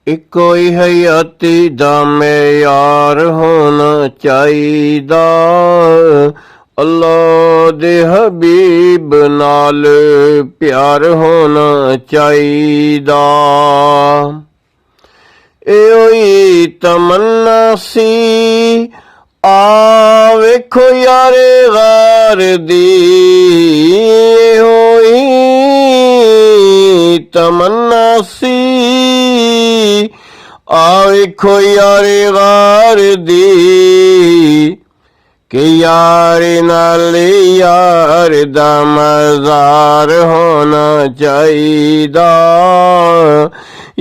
ਇੱਕੋ ਹੀ ਹਯਾਤੀ ਦਾ ਮਿਆਰ ਹੋਣਾ ਚਾਹੀਦਾ। ਅੱਲਾ ਦੇ ਹਬੀਬ ਨਾਲ ਪਿਆਰ ਹੋਣਾ ਚਾਹੀਦਾ। ਇਹੋ ਹੀ ਤਮੰਨਾ ਸੀ ਆ ਵੇਖੋ ਯਾਰੇ ਗਾਰ ਦੀ। ਇਹੋ ਹੀ ਤਮੰਨਾ ਸੀ ਆ ਵੇਖੋ ਯਾਰੇ ਗਾਰ ਦੀ ਕਿ यार नाल यार दा मज़ार होना चाहिदा।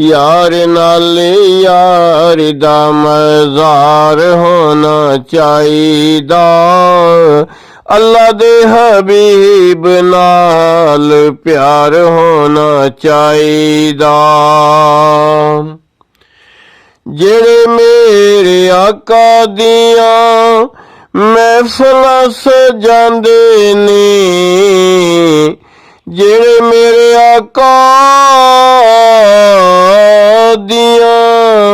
यार नाल यार दा मज़ार होना चाहिदा। अल्लाह दे हबीब नाल प्यार होना चाहिदा। जेड़े मेरे आका दियां महफिलां सजांदे ने, जेड़े मेरे आका दियां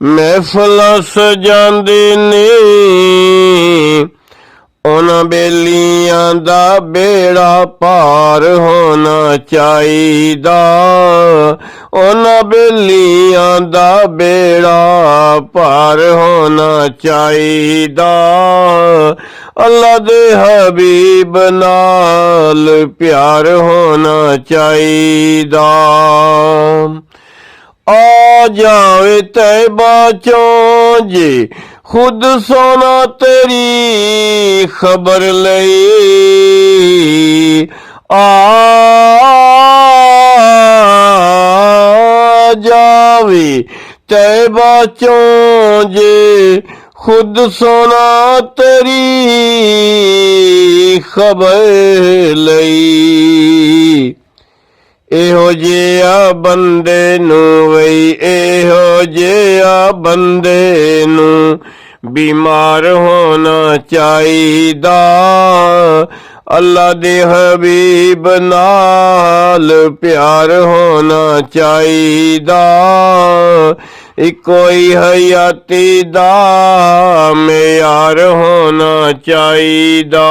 महफिलां सजांदे ने, उन्हां बेलियां दा बेड़ा पार होना चाहिदा। उन्हां बेलियां दा बेड़ा पार होना चाहिदा। अल्लाह दे हबीब नाल प्यार होना चाहिदा। आ जावे तैबा चों जे खुद सोना तेरी खबर लई। आ जावे तैबा चों जे खुद सोना तेरी खबर लई। एहो जिहा बंदे नू वई एहो जिहा बंदे नू बीमार होना चाहिदा। अल्लाह दे हबीब नाल प्यार होना चाहिदा। इक्को ही हयाती दा मेयार होना चाहिदा।